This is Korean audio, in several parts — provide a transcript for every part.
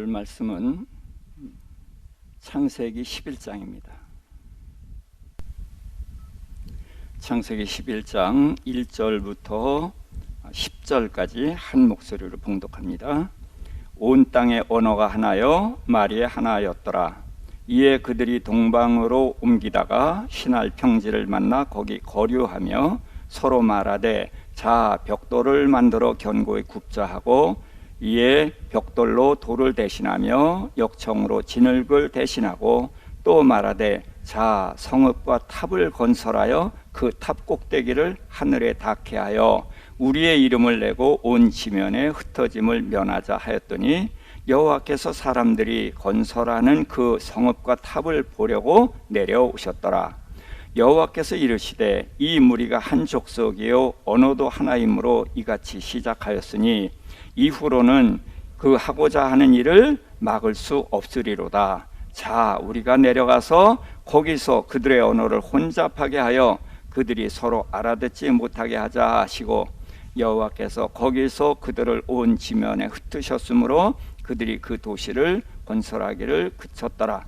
말씀은 창세기 11장입니다. 창세기 11장 1절부터 10절까지 한 목소리로 봉독합니다. 온 땅의 언어가 하나여 말이 하나였더라. 이에 그들이 동방으로 옮기다가 신할 평지를 만나 거기 거류하며 서로 말하되 자 벽돌을 만들어 견고히 굽자 하고 이에 벽돌로 돌을 대신하며 역청으로 진흙을 대신하고 또 말하되 자 성읍과 탑을 건설하여 그 탑 꼭대기를 하늘에 닿게 하여 우리의 이름을 내고 온 지면에 흩어짐을 면하자 하였더니 여호와께서 사람들이 건설하는 그 성읍과 탑을 보려고 내려오셨더라. 여호와께서 이르시되 이 무리가 한 족속이요 언어도 하나이므로 이같이 시작하였으니 이후로는 그 하고자 하는 일을 막을 수 없으리로다. 자 우리가 내려가서 거기서 그들의 언어를 혼잡하게 하여 그들이 서로 알아듣지 못하게 하자 하시고 여호와께서 거기서 그들을 온 지면에 흩으셨으므로 그들이 그 도시를 건설하기를 그쳤더라.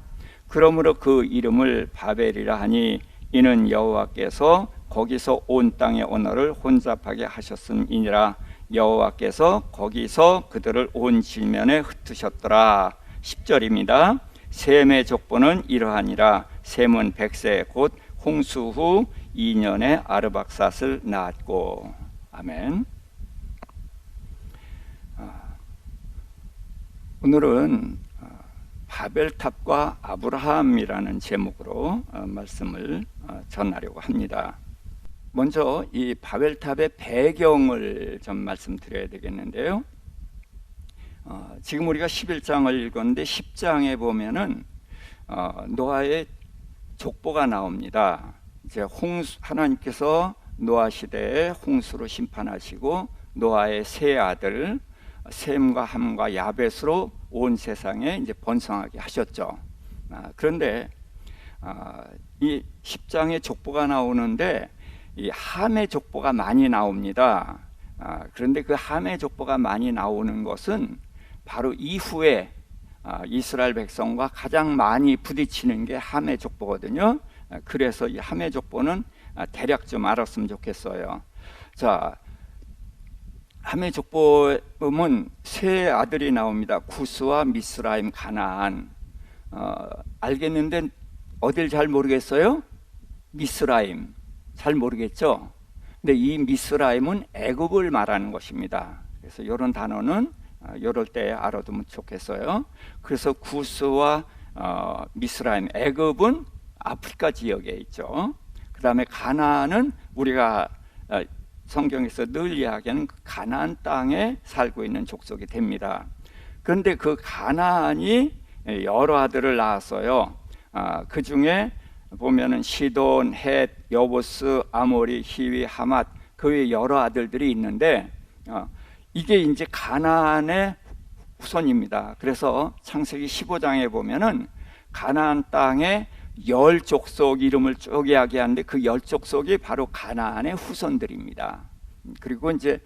그러므로 그 이름을 바벨이라 하니 이는 여호와께서 거기서 온 땅의 언어를 혼잡하게 하셨음이니라. 여호와께서 거기서 그들을 온 지면에 흩으셨더라. 10절입니다. 셈의 족보는 이러하니라. 셈은 100세 곧 홍수 후 2년에 아르박삿을 낳았고. 아멘. 오늘은 바벨탑과 아브라함이라는 제목으로 말씀을 전하려고 합니다. 먼저 이 바벨탑의 배경을 좀 말씀드려야 되겠는데요. 지금 우리가 11장을 읽었는데 10장에 보면은 노아의 족보가 나옵니다. 이제 하나님께서 노아 시대에 홍수로 심판하시고 노아의 세 아들 셈과 함과 야벳으로 온 세상에 이제 번성하게 하셨죠. 그런데 이 10장의 족보가 나오는데 이 함의 족보가 많이 나옵니다. 그런데 그 함의 족보가 많이 나오는 것은 바로 이후에 이스라엘 백성과 가장 많이 부딪히는 게 함의 족보거든요. 그래서 이 함의 족보는 대략 좀 알았으면 좋겠어요. 자, 함의 족보 보면 세 아들이 나옵니다. 구스와 미스라임, 가나안. 알겠는데 어딜 잘 모르겠어요? 미스라임 잘 모르겠죠? 근데 이 미스라임은 애굽을 말하는 것입니다. 그래서 이런 단어는 이럴 때 알아두면 좋겠어요. 그래서 구스와 미스라임, 애굽은 아프리카 지역에 있죠. 그 다음에 가나안은 우리가 성경에서 늘 이야기하는 가나안 땅에 살고 있는 족속이 됩니다. 그런데 그 가나안이 여러 아들을 낳았어요. 그 중에 보면은 시돈, 헷, 여보스, 아모리, 히위, 하맛 그 외에 여러 아들들이 있는데 이게 이제 가나안의 후손입니다. 그래서 창세기 15장에 보면은 가나안 땅에 10족속 이름을 쭉 이야기하는데 그 10족속이 바로 가나안의 후손들입니다. 그리고 이제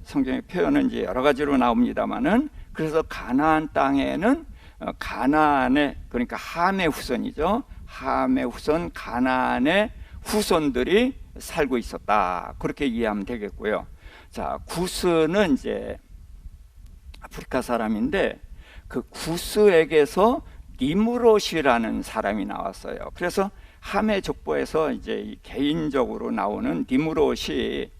성경의 표현은 이제 여러 가지로 나옵니다만은 그래서 가나안 땅에는 가나안의 그러니까 함의 후손이죠. 함의 후손 가나안의 후손들이 살고 있었다. 그렇게 이해하면 되겠고요. 자, 구스는 이제 아프리카 사람인데 그 구스에게서 니므롯이라는 사람이 나왔어요. 그래서 함의 족보에서 이제 개인적으로 나오는 니므롯이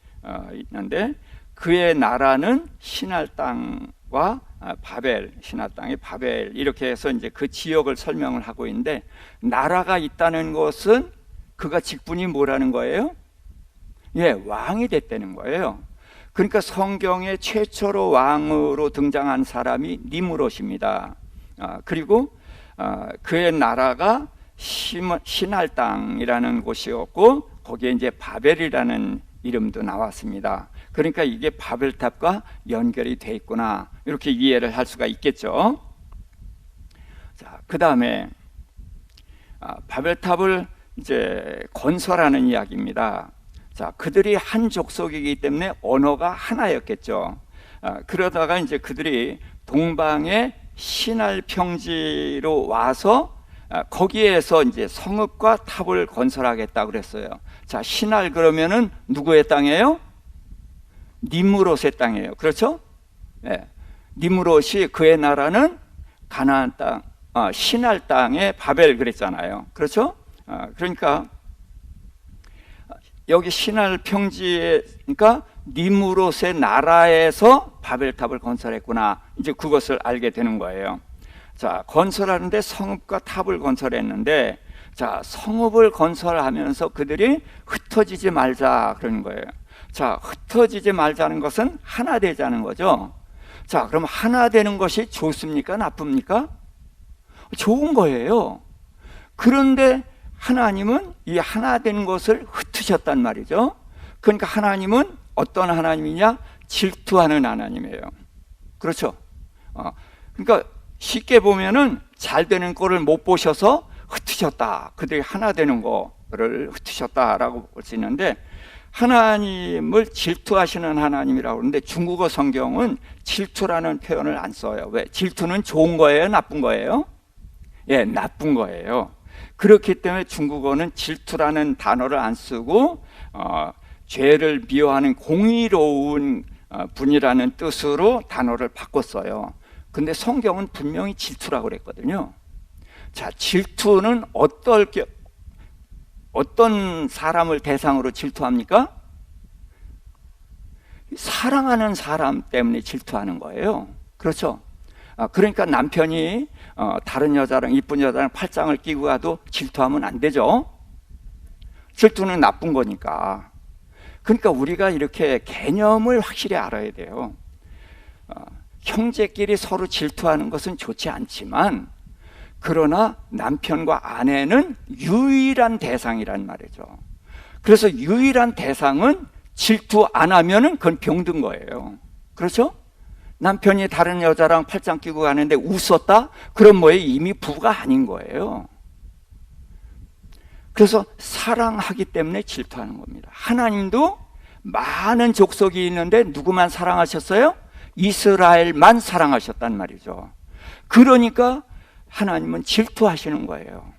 있는데 그의 나라는 신할 땅과 바벨, 신할 땅의 바벨 이렇게 해서 이제 그 지역을 설명을 하고 있는데 나라가 있다는 것은 그가 직분이 뭐라는 거예요? 예, 왕이 됐다는 거예요. 그러니까 성경에 최초로 왕으로 등장한 사람이 니므롯입니다. 그리고 그의 나라가 신할 땅이라는 곳이었고 거기에 이제 바벨이라는 이름도 나왔습니다. 그러니까 이게 바벨탑과 연결이 돼 있구나 이렇게 이해를 할 수가 있겠죠. 자, 그 다음에 바벨탑을 이제 건설하는 이야기입니다. 자, 그들이 한 족속이기 때문에 언어가 하나였겠죠. 그러다가 이제 그들이 동방에 신할 평지로 와서 거기에서 이제 성읍과 탑을 건설하겠다 그랬어요. 자, 신할 그러면은 누구의 땅이에요? 니므롯의 땅이에요. 그렇죠? 네. 니므롯이 그의 나라는 가나안 땅, 신할 땅의 바벨 그랬잖아요. 그렇죠? 그러니까 여기 신할 평지에, 그러니까 니므롯의 나라에서 바벨탑을 건설했구나. 이제 그것을 알게 되는 거예요. 자, 건설하는데 성읍과 탑을 건설했는데, 자, 성읍을 건설하면서 그들이 흩어지지 말자 그러는 거예요. 자, 흩어지지 말자는 것은 하나 되자는 거죠. 자, 그럼 하나 되는 것이 좋습니까? 나쁩니까? 좋은 거예요. 그런데 하나님은 이 하나 된 것을 흩으셨단 말이죠. 그러니까 하나님은 어떤 하나님이냐? 질투하는 하나님이에요. 그렇죠? 그러니까 쉽게 보면은 잘 되는 거를 못 보셔서 흩으셨다. 그들이 하나 되는 거를 흩으셨다라고 볼 수 있는데, 하나님을 질투하시는 하나님이라고 하는데 중국어 성경은 질투라는 표현을 안 써요. 왜? 질투는 좋은 거예요? 나쁜 거예요? 예, 나쁜 거예요. 그렇기 때문에 중국어는 질투라는 단어를 안 쓰고 죄를 미워하는 공의로운 분이라는 뜻으로 단어를 바꿨어요. 근데 성경은 분명히 질투라고 그랬거든요. 자, 질투는 어떤 사람을 대상으로 질투합니까? 사랑하는 사람 때문에 질투하는 거예요. 그렇죠? 그러니까 남편이 다른 여자랑, 이쁜 여자랑 팔짱을 끼고 가도 질투하면 안 되죠. 질투는 나쁜 거니까. 그러니까 우리가 이렇게 개념을 확실히 알아야 돼요. 형제끼리 서로 질투하는 것은 좋지 않지만, 그러나 남편과 아내는 유일한 대상이란 말이죠. 그래서 유일한 대상은 질투 안 하면은 그건 병든 거예요. 그렇죠? 남편이 다른 여자랑 팔짱 끼고 가는데 웃었다? 그럼 뭐예요? 이미 부부가 아닌 거예요. 그래서 사랑하기 때문에 질투하는 겁니다. 하나님도 많은 족속이 있는데 누구만 사랑하셨어요? 이스라엘만 사랑하셨단 말이죠. 그러니까 하나님은 질투하시는 거예요.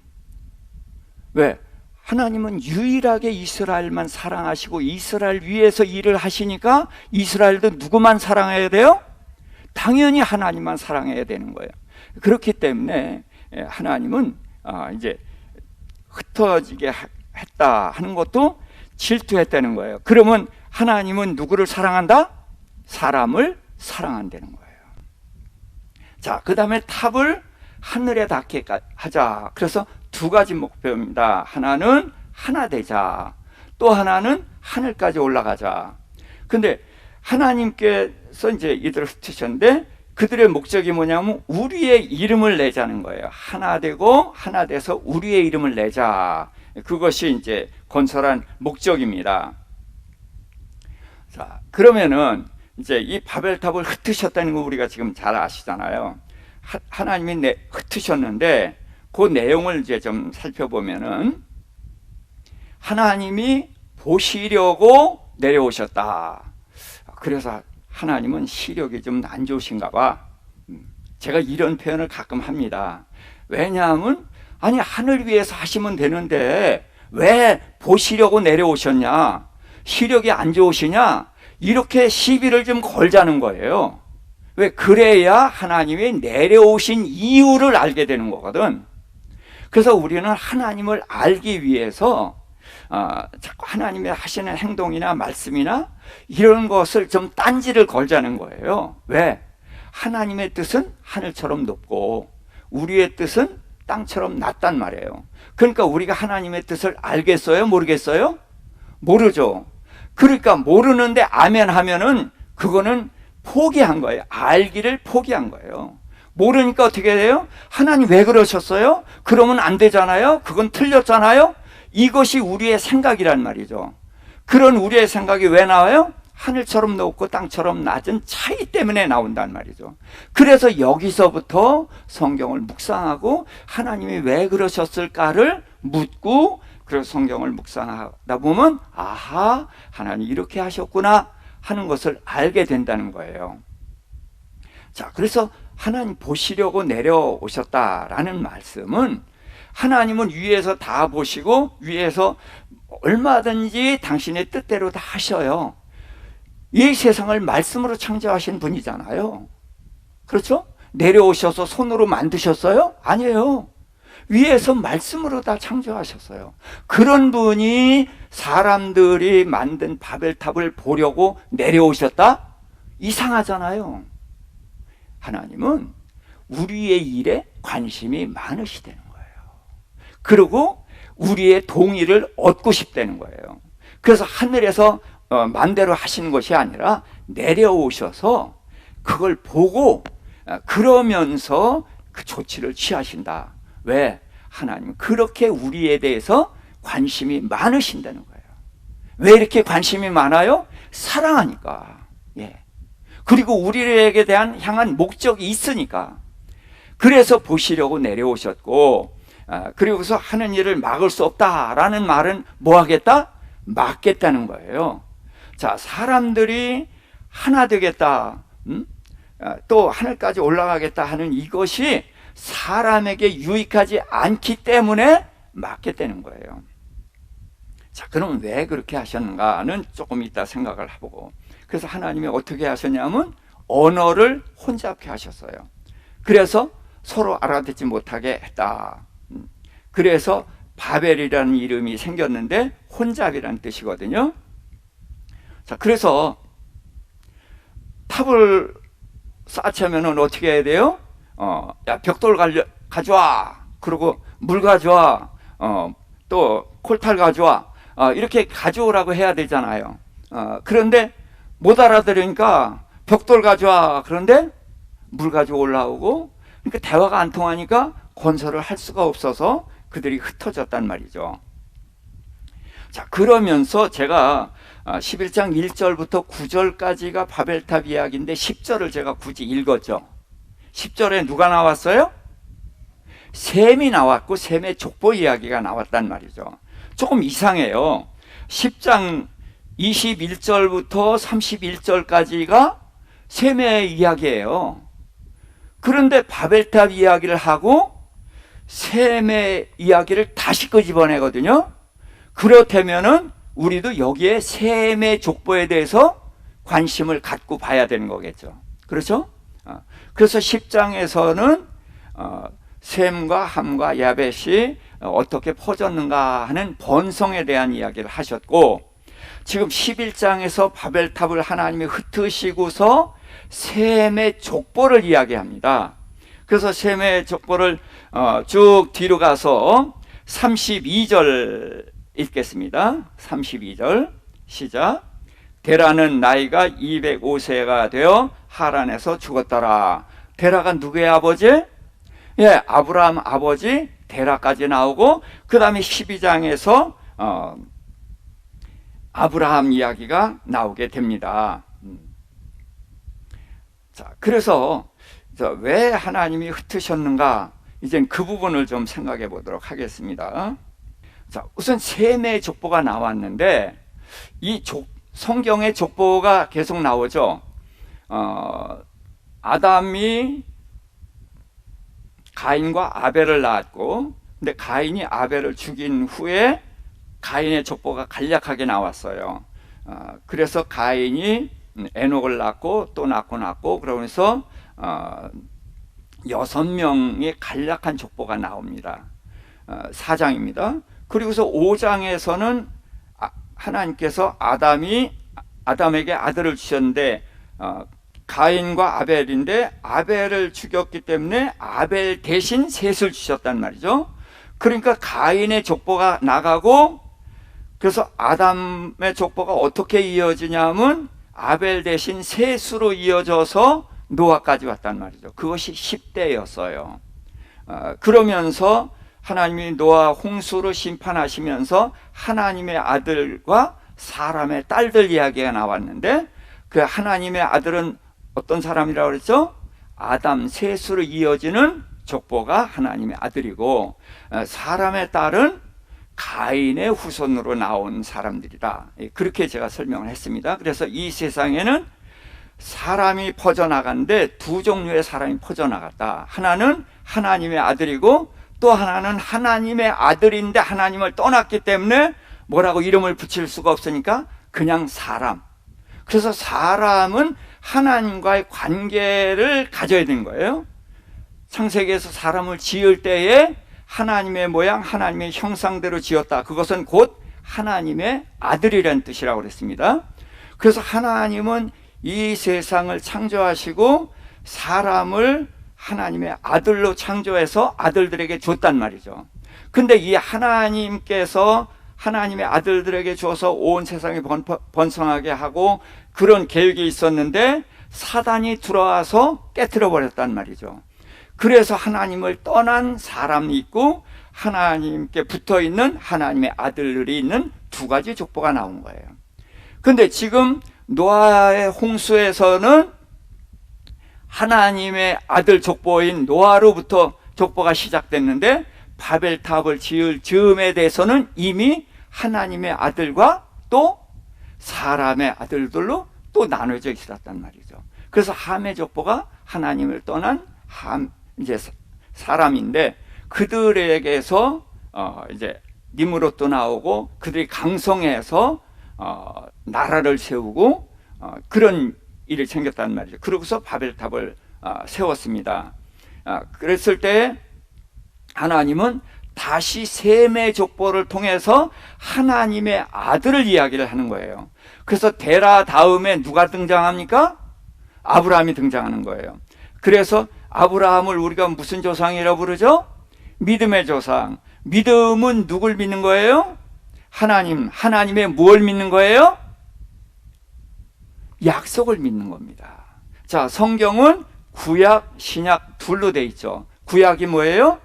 왜? 하나님은 유일하게 이스라엘만 사랑하시고 이스라엘 위에서 일을 하시니까 이스라엘도 누구만 사랑해야 돼요? 당연히 하나님만 사랑해야 되는 거예요. 그렇기 때문에 하나님은 이제 흩어지게 했다 하는 것도 질투했다는 거예요. 그러면 하나님은 누구를 사랑한다? 사람을 사랑한다는 거예요. 자, 그 다음에 탑을 하늘에 닿게 하자. 그래서 두 가지 목표입니다. 하나는 하나 되자. 또 하나는 하늘까지 올라가자. 근데 하나님께서 이제 이들을 흩으셨는데 그들의 목적이 뭐냐면 우리의 이름을 내자는 거예요. 하나 되고 하나 돼서 우리의 이름을 내자. 그것이 이제 건설한 목적입니다. 자, 그러면은 이제 이 바벨탑을 흩으셨다는 거 우리가 지금 잘 아시잖아요. 하나님이 흩으셨는데 그 내용을 이제 좀 살펴보면은 하나님이 보시려고 내려오셨다. 그래서 하나님은 시력이 좀 안 좋으신가 봐. 제가 이런 표현을 가끔 합니다. 왜냐하면 아니 하늘 위에서 하시면 되는데 왜 보시려고 내려오셨냐? 시력이 안 좋으시냐? 이렇게 시비를 좀 걸자는 거예요. 왜? 그래야 하나님이 내려오신 이유를 알게 되는 거거든. 그래서 우리는 하나님을 알기 위해서 자꾸 하나님이 하시는 행동이나 말씀이나 이런 것을 좀 딴지를 걸자는 거예요. 왜? 하나님의 뜻은 하늘처럼 높고 우리의 뜻은 땅처럼 낮단 말이에요. 그러니까 우리가 하나님의 뜻을 알겠어요? 모르겠어요? 모르죠. 그러니까 모르는데 아멘 하면은 그거는 포기한 거예요. 알기를 포기한 거예요. 모르니까 어떻게 돼요? 하나님 왜 그러셨어요? 그러면 안 되잖아요. 그건 틀렸잖아요. 이것이 우리의 생각이란 말이죠. 그런 우리의 생각이 왜 나와요? 하늘처럼 높고 땅처럼 낮은 차이 때문에 나온단 말이죠. 그래서 여기서부터 성경을 묵상하고 하나님이 왜 그러셨을까를 묻고 그래서 성경을 묵상하다 보면 아하, 하나님 이렇게 하셨구나 하는 것을 알게 된다는 거예요. 자, 그래서 하나님 보시려고 내려오셨다라는 말씀은 하나님은 위에서 다 보시고 위에서 얼마든지 당신의 뜻대로 다 하셔요. 이 세상을 말씀으로 창조하신 분이잖아요. 그렇죠? 내려오셔서 손으로 만드셨어요? 아니에요. 위에서 말씀으로 다 창조하셨어요. 그런 분이 사람들이 만든 바벨탑을 보려고 내려오셨다? 이상하잖아요. 하나님은 우리의 일에 관심이 많으시다는 거예요. 그리고 우리의 동의를 얻고 싶다는 거예요. 그래서 하늘에서 맘대로 하시는 것이 아니라 내려오셔서 그걸 보고 그러면서 그 조치를 취하신다. 왜? 하나님은 그렇게 우리에 대해서 관심이 많으신다는 거예요. 왜 이렇게 관심이 많아요? 사랑하니까. 예. 그리고 우리에게 대한 향한 목적이 있으니까. 그래서 보시려고 내려오셨고, 그리고서 하는 일을 막을 수 없다라는 말은 뭐 하겠다? 막겠다는 거예요. 자, 사람들이 하나 되겠다, 또 하늘까지 올라가겠다 하는 이것이 사람에게 유익하지 않기 때문에 막겠다는 거예요. 자, 그럼 왜 그렇게 하셨는가는 조금 이따 생각을 해보고, 그래서 하나님이 어떻게 하셨냐면 언어를 혼잡케 하셨어요. 그래서 서로 알아듣지 못하게 했다. 그래서 바벨이라는 이름이 생겼는데 혼잡이라는 뜻이거든요. 자, 그래서 탑을 쌓자면은 어떻게 해야 돼요? 야, 벽돌 가져와. 그리고 물 가져와. 또 콜탈 가져와. 이렇게 가져오라고 해야 되잖아요. 그런데 못 알아들으니까 벽돌 가져와. 그런데 물 가지고 올라오고, 그러니까 대화가 안 통하니까 건설을 할 수가 없어서 그들이 흩어졌단 말이죠. 자, 그러면서 제가 11장 1절부터 9절까지가 바벨탑 이야기인데 10절을 제가 굳이 읽었죠. 10절에 누가 나왔어요? 셈이 나왔고 셈의 족보 이야기가 나왔단 말이죠. 조금 이상해요. 10장 21절부터 31절까지가 셈의 이야기예요. 그런데 바벨탑 이야기를 하고 셈의 이야기를 다시 끄집어내거든요. 그렇다면은 우리도 여기에 셈의 족보에 대해서 관심을 갖고 봐야 되는 거겠죠. 그렇죠? 그래서 10장에서는 셈과 함과 야벳이 어떻게 퍼졌는가 하는 번성에 대한 이야기를 하셨고, 지금 11장에서 바벨탑을 하나님이 흩으시고서 셈의 족보를 이야기합니다. 그래서 셈의 족보를 쭉 뒤로 가서 32절 읽겠습니다. 32절 시작. 데라는 나이가 205세가 되어 하란에서 죽었더라. 데라가 누구의 아버지? 예, 아브라함 아버지 데라까지 나오고, 그 다음에 12장에서 아브라함 이야기가 나오게 됩니다. 자, 그래서 왜 하나님이 흩으셨는가, 이젠 그 부분을 좀 생각해 보도록 하겠습니다. 자, 우선 셈의 족보가 나왔는데 이 성경의 족보가 계속 나오죠. 아담이 가인과 아벨을 낳았고, 근데 가인이 아벨을 죽인 후에 가인의 족보가 간략하게 나왔어요. 그래서 가인이 에녹을 낳고 또 낳고 그러면서 6명의 간략한 족보가 나옵니다. 4장입니다. 그리고서 5장에서는 하나님께서 아담에게 아들을 주셨는데 가인과 아벨인데 아벨을 죽였기 때문에 아벨 대신 셋을 주셨단 말이죠. 그러니까 가인의 족보가 나가고, 그래서 아담의 족보가 어떻게 이어지냐면 아벨 대신 셋으로 이어져서 노아까지 왔단 말이죠. 그것이 10대였어요. 그러면서 하나님이 노아 홍수로 심판하시면서 하나님의 아들과 사람의 딸들 이야기가 나왔는데, 그 하나님의 아들은 어떤 사람이라고 그랬죠? 아담 셋으로 이어지는 족보가 하나님의 아들이고, 사람의 딸은 가인의 후손으로 나온 사람들이다. 그렇게 제가 설명을 했습니다. 그래서 이 세상에는 사람이 퍼져나갔는데 두 종류의 사람이 퍼져나갔다. 하나는 하나님의 아들이고 또 하나는 하나님의 아들인데 하나님을 떠났기 때문에 뭐라고 이름을 붙일 수가 없으니까 그냥 사람. 그래서 사람은 하나님과의 관계를 가져야 되는 거예요. 창세기에서 사람을 지을 때에 하나님의 모양, 하나님의 형상대로 지었다. 그것은 곧 하나님의 아들이라는 뜻이라고 그랬습니다. 그래서 하나님은 이 세상을 창조하시고 사람을 하나님의 아들로 창조해서 아들들에게 줬단 말이죠. 근데 이 하나님께서 하나님의 아들들에게 줘서 온 세상이 번성하게 하고 그런 계획이 있었는데 사단이 들어와서 깨트려 버렸단 말이죠. 그래서 하나님을 떠난 사람이 있고 하나님께 붙어 있는 하나님의 아들들이 있는 두 가지 족보가 나온 거예요. 근데 지금 노아의 홍수에서는 하나님의 아들 족보인 노아로부터 족보가 시작됐는데 바벨탑을 지을 즈음에 대해서는 이미 하나님의 아들과 또 사람의 아들들로 또 나눠져 있었단 말이죠. 그래서 함의 족보가 하나님을 떠난 이제 사람인데 그들에게서 이제 니므롯도 나오고 그들이 강성해서 나라를 세우고 그런 일을 챙겼단 말이죠. 그러고서 바벨탑을 세웠습니다. 그랬을 때 하나님은 다시 셈의 족보를 통해서 하나님의 아들을 이야기를 하는 거예요. 그래서 데라 다음에 누가 등장합니까? 아브라함이 등장하는 거예요. 그래서 아브라함을 우리가 무슨 조상이라고 부르죠? 믿음의 조상. 믿음은 누굴 믿는 거예요? 하나님의 무엇을 믿는 거예요? 약속을 믿는 겁니다. 자, 성경은 구약, 신약 둘로 돼 있죠. 구약이 뭐예요?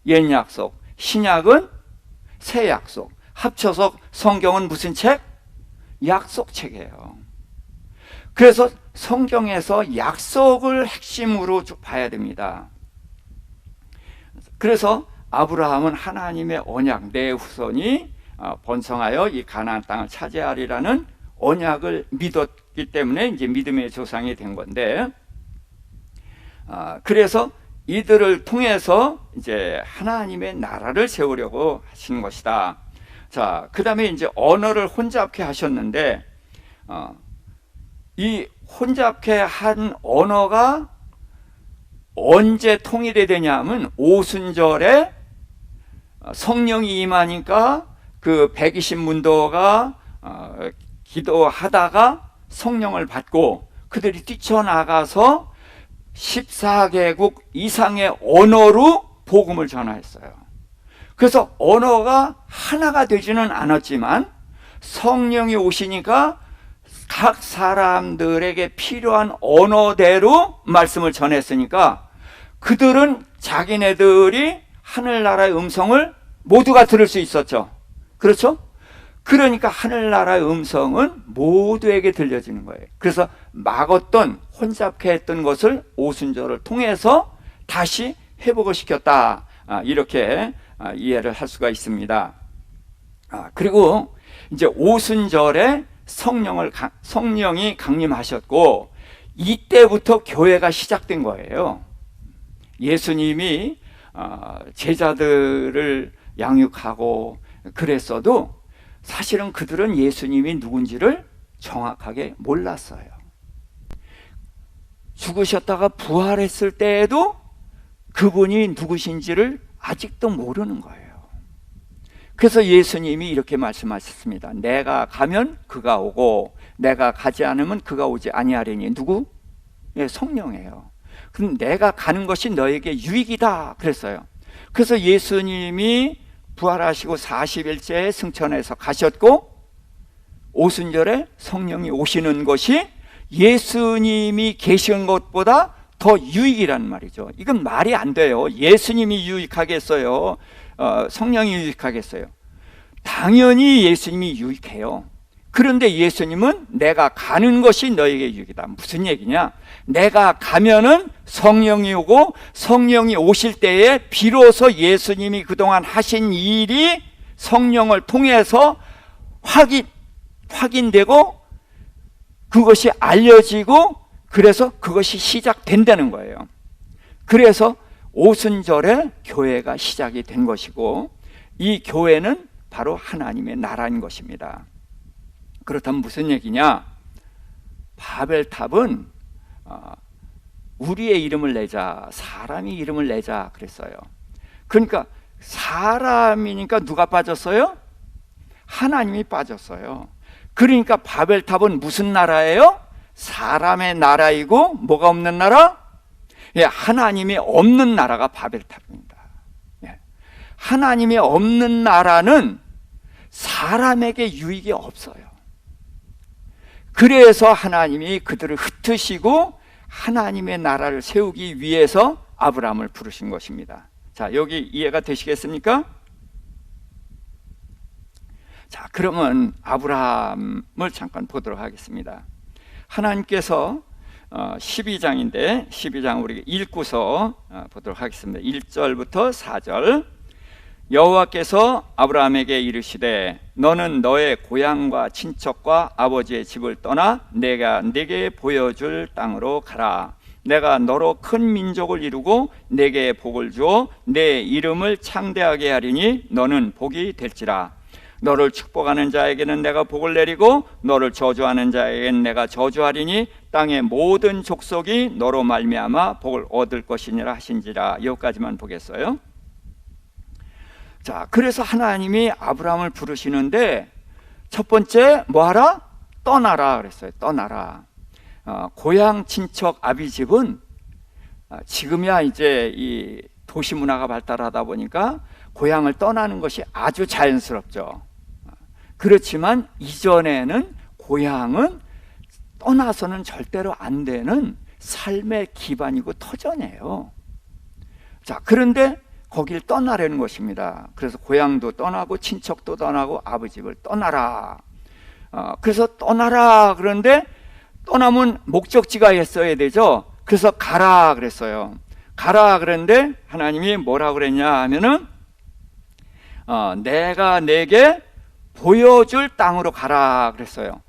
옛 약속. 신약은 새 약속. 합쳐서 성경은 무슨 책? 약속책이에요. 그래서 성경에서 약속을 핵심으로 봐야 됩니다. 그래서 아브라함은 하나님의 언약, 내 후손이 번성하여 이 가나안 땅을 차지하리라는 언약을 믿었기 때문에 이제 믿음의 조상이 된 건데, 그래서 이들을 통해서 이제 하나님의 나라를 세우려고 하신 것이다. 자, 그 다음에 이제 언어를 혼잡케 하셨는데, 이 혼잡케 한 언어가 언제 통일이 되냐면 오순절에 성령이 임하니까 그 120문도가 기도하다가 성령을 받고 그들이 뛰쳐나가서 14개국 이상의 언어로 복음을 전하였어요. 그래서 언어가 하나가 되지는 않았지만 성령이 오시니까 각 사람들에게 필요한 언어대로 말씀을 전했으니까 그들은 자기네들이 하늘나라의 음성을 모두가 들을 수 있었죠. 그렇죠? 그러니까 하늘나라의 음성은 모두에게 들려지는 거예요. 그래서 막았던 혼잡케 했던 것을 오순절을 통해서 다시 회복을 시켰다. 이렇게 이해를 할 수가 있습니다. 그리고 이제 오순절에 성령이 강림하셨고 이때부터 교회가 시작된 거예요. 예수님이 제자들을 양육하고 그랬어도 사실은 그들은 예수님이 누군지를 정확하게 몰랐어요. 죽으셨다가 부활했을 때에도 그분이 누구신지를 아직도 모르는 거예요. 그래서 예수님이 이렇게 말씀하셨습니다. 내가 가면 그가 오고 내가 가지 않으면 그가 오지 아니하리니. 누구? 예, 성령이에요. 그럼 내가 가는 것이 너에게 유익이다 그랬어요. 그래서 예수님이 부활하시고 40일째에 승천해서 가셨고 오순절에 성령이 오시는 것이 예수님이 계신 것보다 더 유익이란 말이죠. 이건 말이 안 돼요. 예수님이 유익하겠어요? 성령이 유익하겠어요? 당연히 예수님이 유익해요. 그런데 예수님은 내가 가는 것이 너에게 유익이다. 무슨 얘기냐? 내가 가면은 성령이 오고 성령이 오실 때에 비로소 예수님이 그동안 하신 일이 성령을 통해서 확인되고 그것이 알려지고 그래서 그것이 시작된다는 거예요. 그래서 오순절에 교회가 시작이 된 것이고, 이 교회는 바로 하나님의 나라인 것입니다. 그렇다면 무슨 얘기냐? 바벨탑은 우리의 이름을 내자, 사람이 이름을 내자 그랬어요. 그러니까 사람이니까 누가 빠졌어요? 하나님이 빠졌어요. 그러니까 바벨탑은 무슨 나라예요? 사람의 나라이고, 뭐가 없는 나라? 예, 하나님이 없는 나라가 바벨탑입니다. 예. 하나님이 없는 나라는 사람에게 유익이 없어요. 그래서 하나님이 그들을 흩으시고 하나님의 나라를 세우기 위해서 아브라함을 부르신 것입니다. 자, 여기 이해가 되시겠습니까? 자, 그러면 아브라함을 잠깐 보도록 하겠습니다. 하나님께서 12장인데 12장 우리 읽고서 보도록 하겠습니다. 1절부터 4절. 여호와께서 아브라함에게 이르시되 너는 너의 고향과 친척과 아버지의 집을 떠나 내가 네게 보여줄 땅으로 가라. 내가 너로 큰 민족을 이루고 네게 복을 주어 내 이름을 창대하게 하리니 너는 복이 될지라. 너를 축복하는 자에게는 내가 복을 내리고 너를 저주하는 자에게는 내가 저주하리니 땅의 모든 족속이 너로 말미암아 복을 얻을 것이니라 하신지라. 여기까지만 보겠어요. 자, 그래서 하나님이 아브라함을 부르시는데 첫 번째 뭐 하라? 떠나라 그랬어요. 떠나라. 고향 친척 아비 집은 지금이야 이제 이 도시 문화가 발달하다 보니까 고향을 떠나는 것이 아주 자연스럽죠. 그렇지만 이전에는 고향은 떠나서는 절대로 안 되는 삶의 기반이고 터전이에요. 자, 그런데 거길 떠나려는 것입니다. 그래서 고향도 떠나고 친척도 떠나고 아버지를 떠나라. 그래서 떠나라. 그런데 떠나면 목적지가 있어야 되죠. 그래서 가라 그랬어요. 가라 그랬는데 하나님이 뭐라고 그랬냐 하면은 내가 내게 보여줄 땅으로 가라 그랬어요.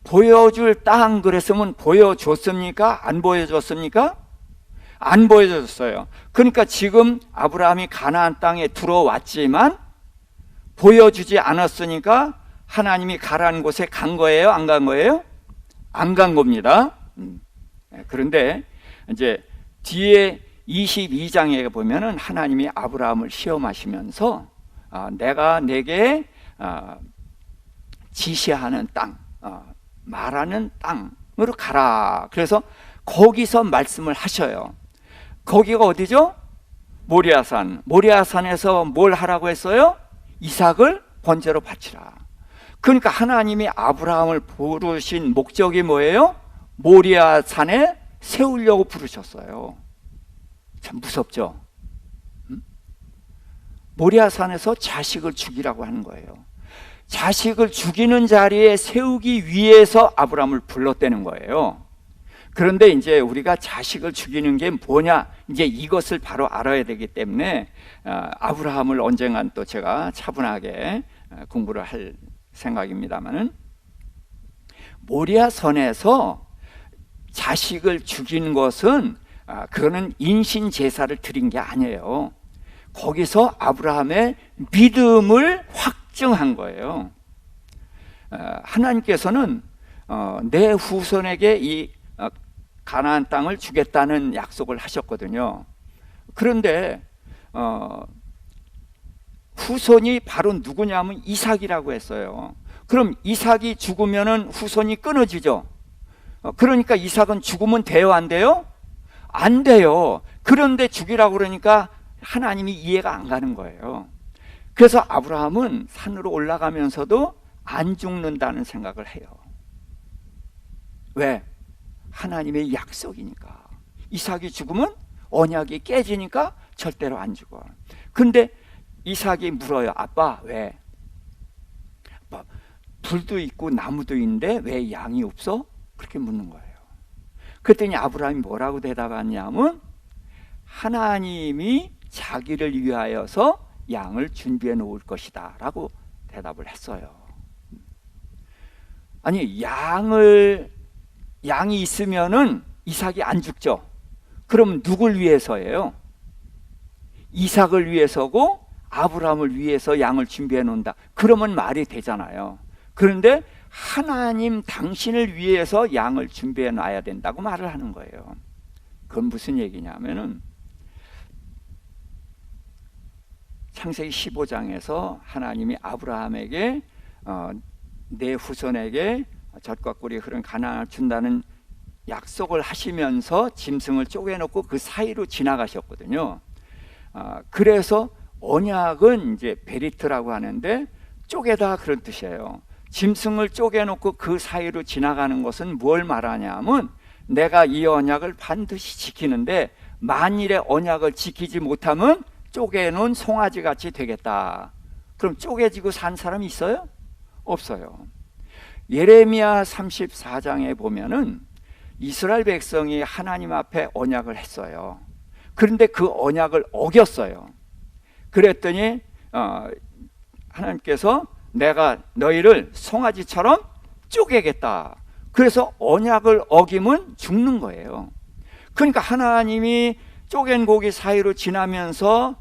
보여줄 땅 그랬으면 보여줬습니까? 안 보여줬습니까? 안 보여줬어요. 그러니까 지금 아브라함이 가나안 땅에 들어왔지만 보여주지 않았으니까 하나님이 가라는 곳에 간 거예요? 안 간 거예요? 안 간 겁니다. 그런데 이제 뒤에 22장에 보면은 하나님이 아브라함을 시험하시면서 내가 내게 지시하는 땅, 말하는 땅으로 가라. 그래서 거기서 말씀을 하셔요. 거기가 어디죠? 모리아산. 모리아산에서 뭘 하라고 했어요? 이삭을 번제로 바치라. 그러니까 하나님이 아브라함을 부르신 목적이 뭐예요? 모리아산에 세우려고 부르셨어요. 참 무섭죠? 모리아산에서 자식을 죽이라고 하는 거예요. 자식을 죽이는 자리에 세우기 위해서 아브라함을 불렀다는 거예요. 그런데 이제 우리가 자식을 죽이는 게 뭐냐, 이제 이것을 바로 알아야 되기 때문에 아브라함을 언젠간 또 제가 차분하게 공부를 할 생각입니다만은, 모리아산에서 자식을 죽인 것은 그거는 인신 제사를 드린 게 아니에요. 거기서 아브라함의 믿음을 확증한 거예요. 하나님께서는 내 후손에게 이 가나안 땅을 주겠다는 약속을 하셨거든요. 그런데 후손이 바로 누구냐면 이삭이라고 했어요. 그럼 이삭이 죽으면 후손이 끊어지죠. 그러니까 이삭은 죽으면 돼요, 안 돼요? 안 돼요. 그런데 죽이라고 그러니까 하나님이 이해가 안 가는 거예요. 그래서 아브라함은 산으로 올라가면서도 안 죽는다는 생각을 해요. 왜? 하나님의 약속이니까. 이삭이 죽으면 언약이 깨지니까 절대로 안 죽어. 근데 이삭이 물어요. 아빠, 왜? 아빠, 불도 있고 나무도 있는데 왜 양이 없어? 그렇게 묻는 거예요. 그랬더니 아브라함이 뭐라고 대답하냐면, 하나님이 자기를 위하여서 양을 준비해 놓을 것이다 라고 대답을 했어요. 아니, 양이 있으면은 이삭이 안 죽죠. 그럼 누굴 위해서예요? 이삭을 위해서고 아브라함을 위해서 양을 준비해 놓는다. 그러면 말이 되잖아요. 그런데 하나님 당신을 위해서 양을 준비해 놔야 된다고 말을 하는 거예요. 그건 무슨 얘기냐면은 창세기 15장에서 하나님이 아브라함에게 내 후손에게 젖과 꿀이 흐른 가나안을 준다는 약속을 하시면서 짐승을 쪼개놓고 그 사이로 지나가셨거든요. 그래서 언약은 이제 베리트라고 하는데 쪼개다 그런 뜻이에요. 짐승을 쪼개놓고 그 사이로 지나가는 것은 뭘 말하냐면 내가 이 언약을 반드시 지키는데 만일에 언약을 지키지 못하면 쪼개놓은 송아지 같이 되겠다. 그럼 쪼개지고 산 사람이 있어요? 없어요. 예레미야 34장에 보면은 이스라엘 백성이 하나님 앞에 언약을 했어요. 그런데 그 언약을 어겼어요. 그랬더니 하나님께서 내가 너희를 송아지처럼 쪼개겠다. 그래서 언약을 어기면 죽는 거예요. 그러니까 하나님이 쪼갠 고기 사이로 지나면서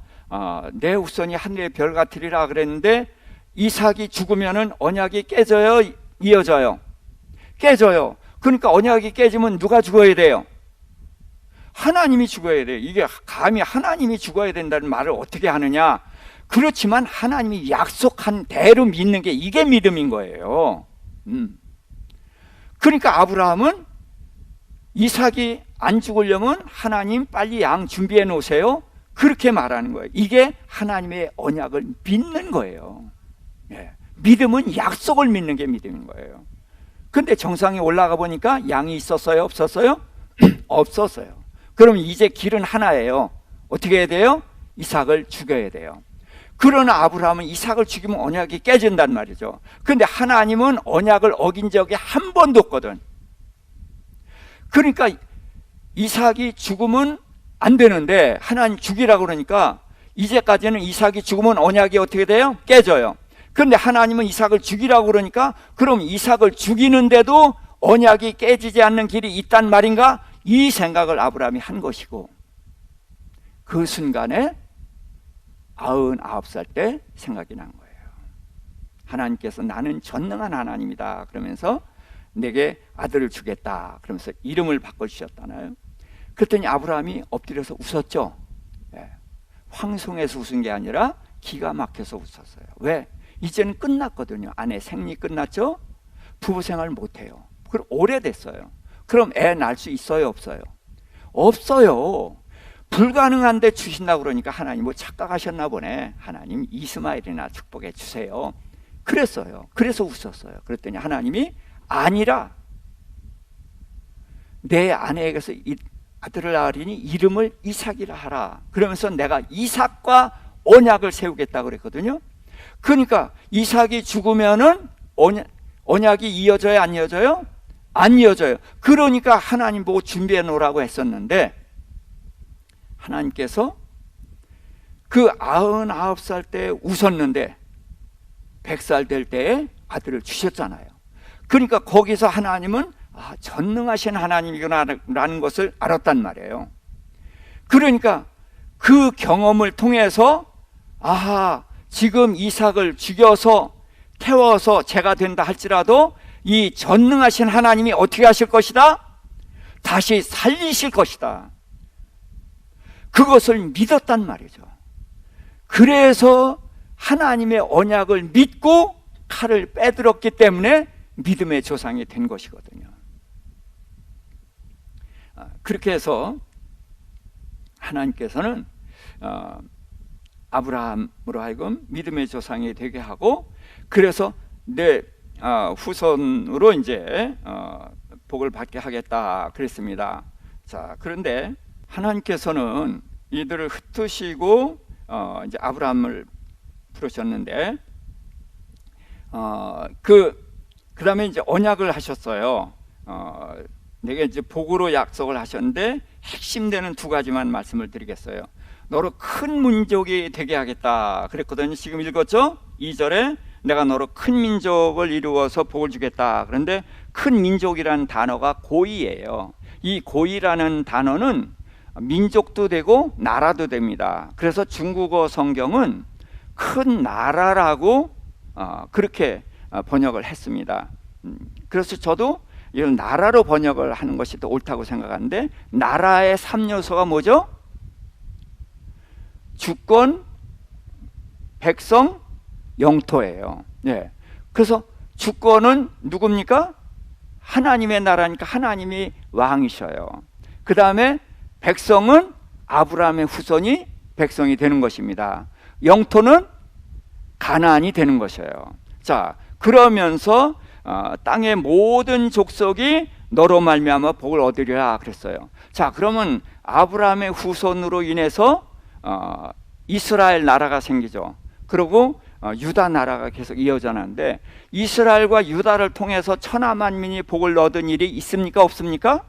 내 후손이 하늘의 별 같으리라 그랬는데 이삭이 죽으면은 언약이 깨져요, 이어져요? 깨져요. 그러니까 언약이 깨지면 누가 죽어야 돼요? 하나님이 죽어야 돼요. 이게 감히 하나님이 죽어야 된다는 말을 어떻게 하느냐? 그렇지만 하나님이 약속한 대로 믿는 게 이게 믿음인 거예요. 그러니까 아브라함은 이삭이 안 죽으려면 하나님 빨리 양 준비해 놓으세요. 그렇게 말하는 거예요. 이게 하나님의 언약을 믿는 거예요. 믿음은 약속을 믿는 게 믿음인 거예요. 근데 정상에 올라가 보니까 양이 있었어요? 없었어요? 없었어요. 그럼 이제 길은 하나예요. 어떻게 해야 돼요? 이삭을 죽여야 돼요. 그러나 아브라함은 이삭을 죽이면 언약이 깨진단 말이죠. 그런데 하나님은 언약을 어긴 적이 한 번도 없거든. 그러니까 이삭이 죽으면 안 되는데 하나님 죽이라고 그러니까 이제까지는 이삭이 죽으면 언약이 어떻게 돼요? 깨져요. 그런데 하나님은 이삭을 죽이라고 그러니까 그럼 이삭을 죽이는데도 언약이 깨지지 않는 길이 있단 말인가? 이 생각을 아브라함이 한 것이고 그 순간에 99살 때 생각이 난 거예요. 하나님께서 나는 전능한 하나님이다 그러면서 내게 아들을 주겠다 그러면서 이름을 바꿔주셨잖아요. 그랬더니 아브라함이 엎드려서 웃었죠. 황송해서 웃은 게 아니라 기가 막혀서 웃었어요. 왜? 이제는 끝났거든요. 아내 생리 끝났죠. 부부 생활 못해요. 그럼 오래됐어요. 그럼 애 낳을 수 있어요 없어요? 없어요. 불가능한데 주신다고 그러니까 하나님 뭐 착각하셨나 보네. 하나님 이스마엘이나 축복해 주세요. 그랬어요. 그래서 웃었어요. 그랬더니 하나님이 아니라 내 아내에게서 아들을 낳으리니 이름을 이삭이라 하라. 그러면서 내가 이삭과 언약을 세우겠다고 그랬거든요. 그러니까 이삭이 죽으면은 언약이 이어져요 안 이어져요? 안 이어져요. 그러니까 하나님 보고 준비해 놓으라고 했었는데 하나님께서 그 99살 때 웃었는데 100살 될 때에 아들을 주셨잖아요. 그러니까 거기서 하나님은 전능하신 하나님이구나라는 것을 알았단 말이에요. 그러니까 그 경험을 통해서 지금 이삭을 죽여서 태워서 죄가 된다 할지라도 이 전능하신 하나님이 어떻게 하실 것이다? 다시 살리실 것이다. 그것을 믿었단 말이죠. 그래서 하나님의 언약을 믿고 칼을 빼들었기 때문에 믿음의 조상이 된 것이거든요. 그렇게 해서 하나님께서는 아브라함으로 하여금 믿음의 조상이 되게 하고 그래서 내 후손으로 이제 복을 받게 하겠다 그랬습니다. 자, 그런데 하나님께서는 이들을 흩으시고 이제 아브라함을 부르셨는데 그 다음에 이제 언약을 하셨어요. 내게 이제 복으로 약속을 하셨는데 핵심되는 두 가지만 말씀을 드리겠어요. 너로 큰 민족이 되게 하겠다 그랬거든요. 지금 읽었죠? 2절에 내가 너로 큰 민족을 이루어서 복을 주겠다. 그런데 큰 민족이라는 단어가 고이예요. 이 고이라는 단어는 민족도 되고 나라도 됩니다. 그래서 중국어 성경은 큰 나라라고 그렇게 번역을 했습니다. 그래서 저도 이런 나라로 번역을 하는 것이 더 옳다고 생각하는데, 나라의 3요소가 뭐죠? 주권, 백성, 영토예요. 예. 그래서 주권은 누굽니까? 하나님의 나라니까 하나님이 왕이셔요. 그 다음에 백성은 아브라함의 후손이 백성이 되는 것입니다. 영토는 가나안이 되는 것이에요. 자, 그러면서 땅의 모든 족속이 너로 말미암아 복을 얻으리라 그랬어요. 자, 그러면 아브라함의 후손으로 인해서 이스라엘 나라가 생기죠. 그리고 유다 나라가 계속 이어져나는데, 이스라엘과 유다를 통해서 천하 만민이 복을 얻은 일이 있습니까? 없습니까?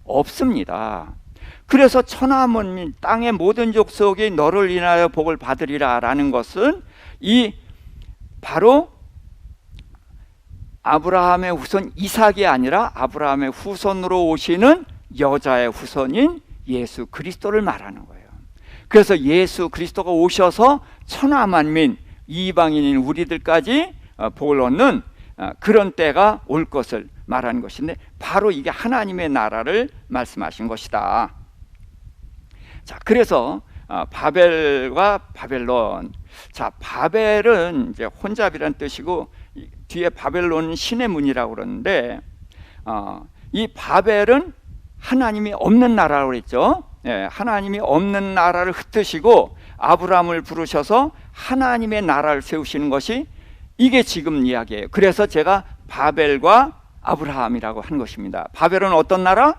없습니다. 그래서 천하 만민, 땅의 모든 족속이 너를 인하여 복을 받으리라 라는 것은 이 바로 아브라함의 후손 이삭이 아니라 아브라함의 후손으로 오시는 여자의 후손인 예수 그리스도를 말하는 거예요. 그래서 예수 그리스도가 오셔서 천하 만민, 이방인인 우리들까지 복을 얻는 그런 때가 올 것을 말하는 것인데, 바로 이게 하나님의 나라를 말씀하신 것이다. 자, 그래서 바벨과 바벨론. 자, 바벨은 이제 혼잡이란 뜻이고, 뒤에 바벨론은 신의 문이라고 그러는데, 이 바벨은 하나님이 없는 나라라고 그랬죠. 예, 하나님이 없는 나라를 흩으시고 아브라함을 부르셔서 하나님의 나라를 세우시는 것이 이게 지금 이야기예요. 그래서 제가 바벨과 아브라함이라고 한 것입니다. 바벨은 어떤 나라?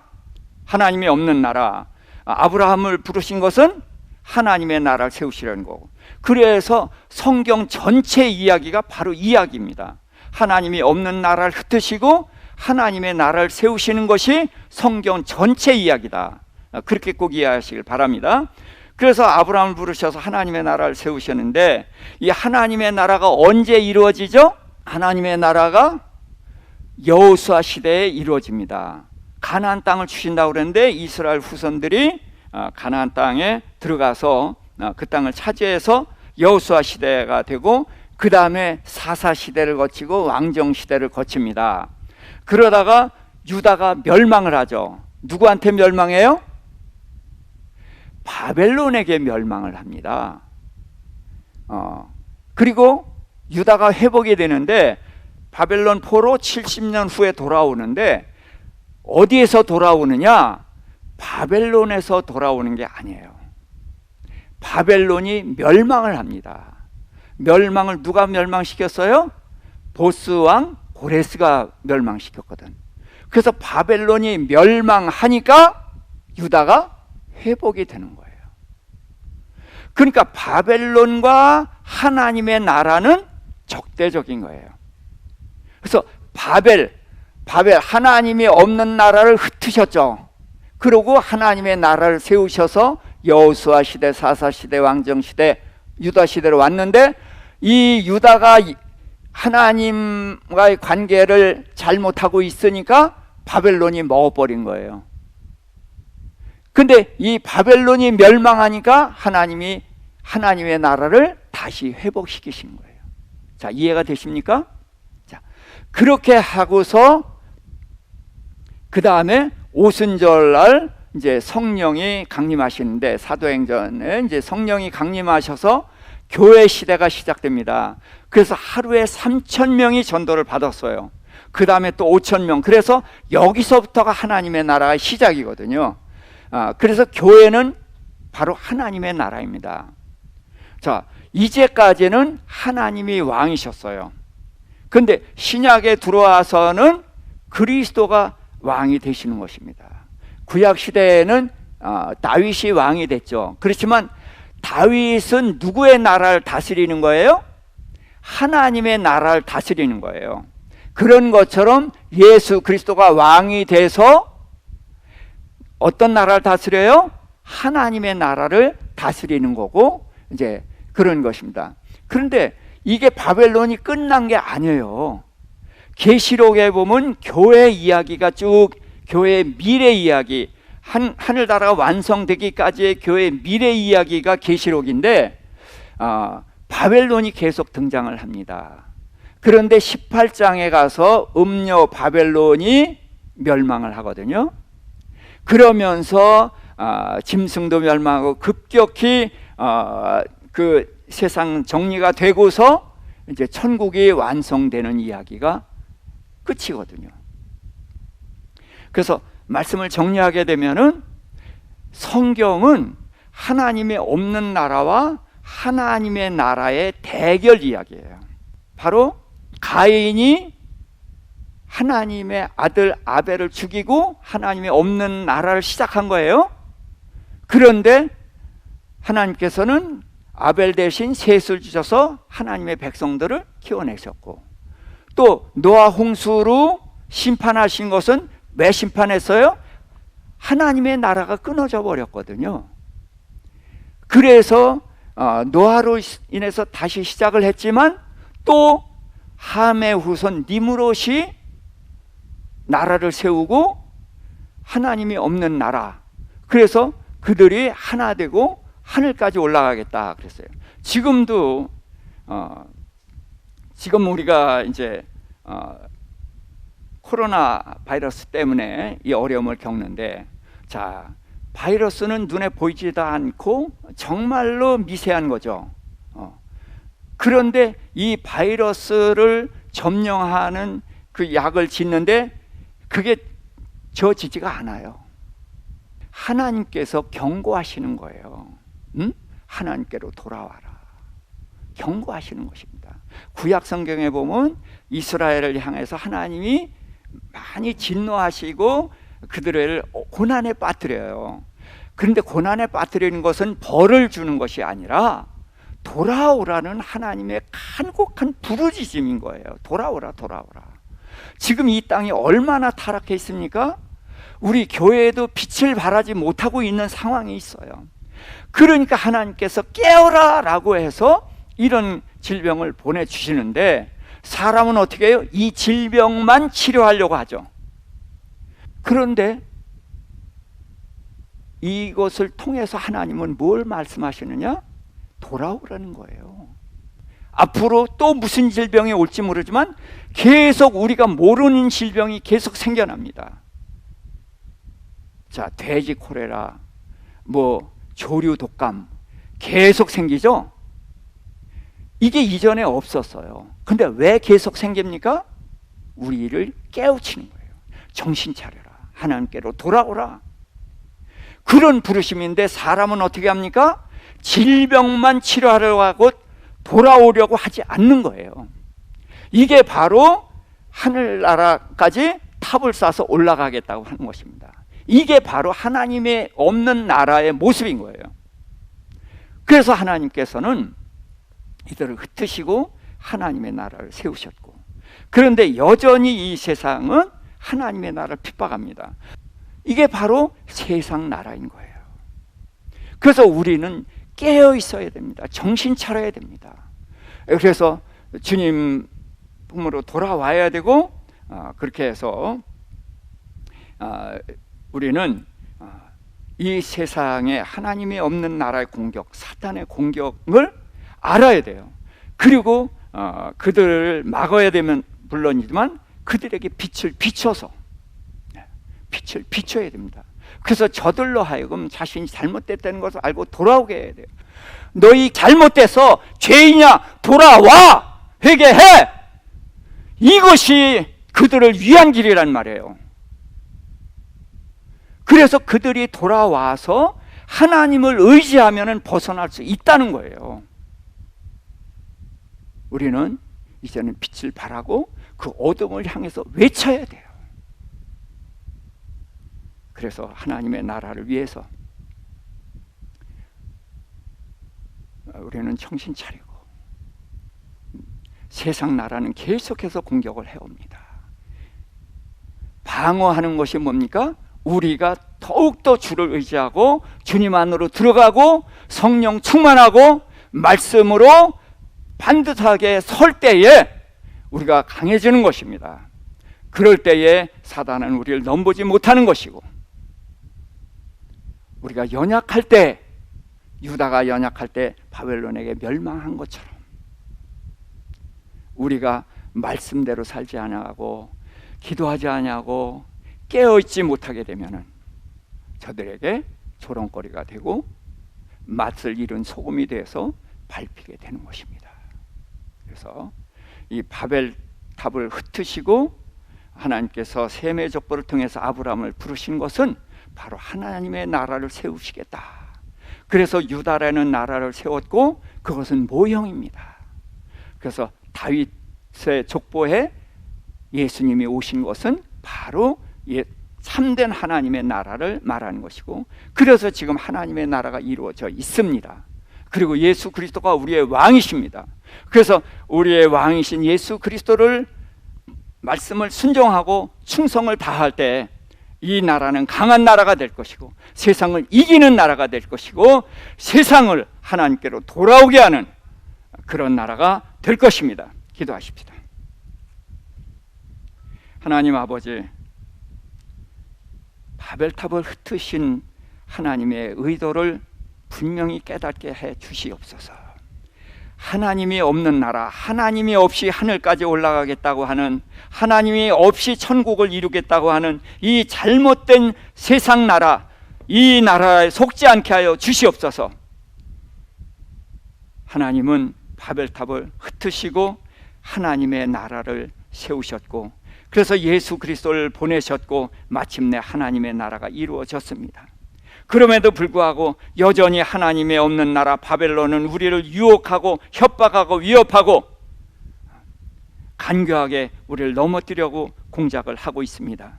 하나님이 없는 나라. 아브라함을 부르신 것은 하나님의 나라를 세우시려는 거고, 그래서 성경 전체 이야기가 바로 이 이야기입니다. 하나님이 없는 나라를 흩으시고 하나님의 나라를 세우시는 것이 성경 전체 이야기다. 그렇게 꼭 이해하시길 바랍니다. 그래서 아브라함을 부르셔서 하나님의 나라를 세우셨는데, 이 하나님의 나라가 언제 이루어지죠? 하나님의 나라가 여호수아 시대에 이루어집니다. 가나안 땅을 주신다고 그랬는데, 이스라엘 후손들이 가나안 땅에 들어가서 그 땅을 차지해서 여호수아 시대가 되고, 그 다음에 사사 시대를 거치고 왕정 시대를 거칩니다. 그러다가 유다가 멸망을 하죠. 누구한테 멸망해요? 바벨론에게 멸망을 합니다. 그리고 유다가 회복이 되는데, 바벨론 포로 70년 후에 돌아오는데, 어디에서 돌아오느냐? 바벨론에서 돌아오는 게 아니에요. 바벨론이 멸망을 합니다. 멸망을 누가 멸망시켰어요? 보스왕 고레스가 멸망시켰거든. 그래서 바벨론이 멸망하니까 유다가 회복이 되는 거예요. 그러니까 바벨론과 하나님의 나라는 적대적인 거예요. 그래서 바벨 하나님이 없는 나라를 흩으셨죠. 그리고 하나님의 나라를 세우셔서 여호수아 시대, 사사 시대, 왕정 시대, 유다 시대로 왔는데, 이 유다가 하나님과의 관계를 잘못하고 있으니까 바벨론이 먹어버린 거예요. 근데 이 바벨론이 멸망하니까 하나님이 하나님의 나라를 다시 회복시키신 거예요. 자, 이해가 되십니까? 자, 그렇게 하고서 그 다음에 오순절날 이제 성령이 강림하시는데, 사도행전에 이제 성령이 강림하셔서 교회 시대가 시작됩니다. 그래서 하루에 3,000명이 전도를 받았어요. 그 다음에 또 5,000명. 그래서 여기서부터가 하나님의 나라의 시작이거든요. 그래서 교회는 바로 하나님의 나라입니다. 자, 이제까지는 하나님이 왕이셨어요. 근데 신약에 들어와서는 그리스도가 왕이 되시는 것입니다. 구약 시대에는 다윗이 왕이 됐죠. 그렇지만 다윗은 누구의 나라를 다스리는 거예요? 하나님의 나라를 다스리는 거예요. 그런 것처럼 예수 그리스도가 왕이 돼서 어떤 나라를 다스려요? 하나님의 나라를 다스리는 거고, 이제 그런 것입니다. 그런데 이게 바벨론이 끝난 게 아니에요. 계시록에 보면 교회 이야기가 쭉, 교회의 미래 이야기, 하늘나라가 완성되기까지의 교회의 미래 이야기가 계시록인데 바벨론이 계속 등장을 합니다. 그런데 18장에 가서 음녀 바벨론이 멸망을 하거든요. 그러면서 짐승도 멸망하고 급격히 그 세상 정리가 되고서 이제 천국이 완성되는 이야기가 끝이거든요. 그래서 말씀을 정리하게 되면은 성경은 하나님의 없는 나라와 하나님의 나라의 대결 이야기예요. 바로 가인이 하나님의 아들 아벨을 죽이고 하나님의 없는 나라를 시작한 거예요. 그런데 하나님께서는 아벨 대신 셋을 주셔서 하나님의 백성들을 키워내셨고, 또 노아 홍수로 심판하신 것은 왜 심판했어요? 하나님의 나라가 끊어져 버렸거든요. 그래서 노아로 인해서 다시 시작을 했지만 또 함의 후손 니므롯이 나라를 세우고 하나님이 없는 나라, 그래서 그들이 하나 되고 하늘까지 올라가겠다 그랬어요. 지금도 지금 우리가 이제 코로나 바이러스 때문에 이 어려움을 겪는데, 자, 바이러스는 눈에 보이지도 않고 정말로 미세한 거죠. 그런데 이 바이러스를 점령하는 그 약을 짓는데 그게 저지지가 않아요. 하나님께서 경고하시는 거예요. 하나님께로 돌아와라. 경고하시는 것입니다. 구약 성경에 보면 이스라엘을 향해서 하나님이 많이 진노하시고 그들을 고난에 빠뜨려요. 그런데 고난에 빠뜨리는 것은 벌을 주는 것이 아니라 돌아오라는 하나님의 간곡한 부르짖음인 거예요. 돌아오라, 돌아오라. 지금 이 땅이 얼마나 타락해 있습니까? 우리 교회에도 빛을 발하지 못하고 있는 상황이 있어요. 그러니까 하나님께서 깨어라 라고 해서 이런 질병을 보내주시는데, 사람은 어떻게 해요? 이 질병만 치료하려고 하죠. 그런데 이것을 통해서 하나님은 뭘 말씀하시느냐? 돌아오라는 거예요. 앞으로 또 무슨 질병이 올지 모르지만 계속 우리가 모르는 질병이 계속 생겨납니다. 자, 돼지 콜레라, 조류 독감 계속 생기죠? 이게 이전에 없었어요. 근데 왜 계속 생깁니까? 우리를 깨우치는 거예요. 정신 차려라. 하나님께로 돌아오라. 그런 부르심인데 사람은 어떻게 합니까? 질병만 치료하려고 하고 돌아오려고 하지 않는 거예요. 이게 바로 하늘나라까지 탑을 쌓아서 올라가겠다고 하는 것입니다. 이게 바로 하나님의 없는 나라의 모습인 거예요. 그래서 하나님께서는 이들을 흩으시고 하나님의 나라를 세우셨고, 그런데 여전히 이 세상은 하나님의 나라를 핍박합니다. 이게 바로 세상 나라인 거예요. 그래서 우리는 깨어 있어야 됩니다. 정신 차려야 됩니다. 그래서 주님 품으로 돌아와야 되고, 그렇게 해서 우리는 이 세상에 하나님이 없는 나라의 공격, 사탄의 공격을 알아야 돼요. 그리고 그들을 막아야 되면 물론이지만 그들에게 빛을 비춰야 됩니다. 그래서 저들로 하여금 자신이 잘못됐다는 것을 알고 돌아오게 해야 돼요. 너희 잘못돼서 죄인이야, 돌아와! 회개해! 이것이 그들을 위한 길이란 말이에요. 그래서 그들이 돌아와서 하나님을 의지하면 벗어날 수 있다는 거예요. 우리는 이제는 빛을 발하고 그 어둠을 향해서 외쳐야 돼요. 그래서 하나님의 나라를 위해서 우리는 정신 차리고, 세상 나라는 계속해서 공격을 해옵니다. 방어하는 것이 뭡니까? 우리가 더욱더 주를 의지하고 주님 안으로 들어가고 성령 충만하고 말씀으로 반듯하게 설 때에 우리가 강해지는 것입니다. 그럴 때에 사단은 우리를 넘보지 못하는 것이고, 우리가 연약할 때, 유다가 연약할 때 바벨론에게 멸망한 것처럼 우리가 말씀대로 살지 않아하고 기도하지 않냐고 깨어있지 못하게 되면은 저들에게 조롱거리가 되고 맛을 잃은 소금이 돼서 밟히게 되는 것입니다. 그래서 이 바벨탑을 흩으시고 하나님께서 셈의 족보를 통해서 아브라함을 부르신 것은 바로 하나님의 나라를 세우시겠다. 그래서 유다라는 나라를 세웠고 그것은 모형입니다. 그래서 다윗의 족보에 예수님이 오신 것은 바로 참된 하나님의 나라를 말하는 것이고, 그래서 지금 하나님의 나라가 이루어져 있습니다. 그리고 예수 그리스도가 우리의 왕이십니다. 그래서 우리의 왕이신 예수 그리스도를 말씀을 순종하고 충성을 다할 때 이 나라는 강한 나라가 될 것이고 세상을 이기는 나라가 될 것이고 세상을 하나님께로 돌아오게 하는 그런 나라가 될 것입니다. 기도하십시다. 하나님 아버지, 바벨탑을 흩으신 하나님의 의도를 분명히 깨닫게 해 주시옵소서. 하나님이 없는 나라, 하나님이 없이 하늘까지 올라가겠다고 하는, 하나님이 없이 천국을 이루겠다고 하는 이 잘못된 세상 나라, 이 나라에 속지 않게 하여 주시옵소서. 하나님은 바벨탑을 흩으시고 하나님의 나라를 세우셨고, 그래서 예수 그리스도를 보내셨고 마침내 하나님의 나라가 이루어졌습니다. 그럼에도 불구하고 여전히 하나님의 없는 나라 바벨론은 우리를 유혹하고 협박하고 위협하고 간교하게 우리를 넘어뜨리려고 공작을 하고 있습니다.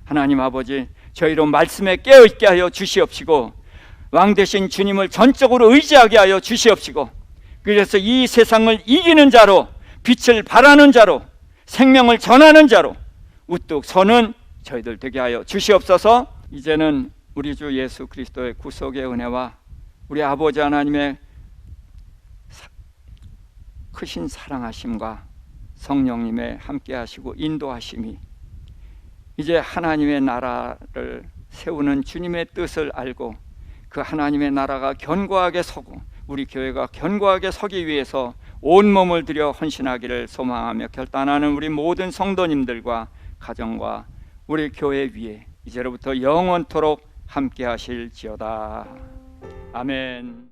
하나님 아버지, 저희로 말씀에 깨어있게 하여 주시옵시고 왕 되신 주님을 전적으로 의지하게 하여 주시옵시고, 그래서 이 세상을 이기는 자로, 빛을 발하는 자로, 생명을 전하는 자로 우뚝 서는 저희들 되게 하여 주시옵소서. 이제는 우리 주 예수 그리스도의 구속의 은혜와 우리 아버지 하나님의 크신 사랑하심과 성령님의 함께하시고 인도하심이 이제 하나님의 나라를 세우는 주님의 뜻을 알고 그 하나님의 나라가 견고하게 서고 우리 교회가 견고하게 서기 위해서 온몸을 들여 헌신하기를 소망하며 결단하는 우리 모든 성도님들과 가정과 우리 교회 위에 이제로부터 영원토록 함께 하실지어다. 아멘.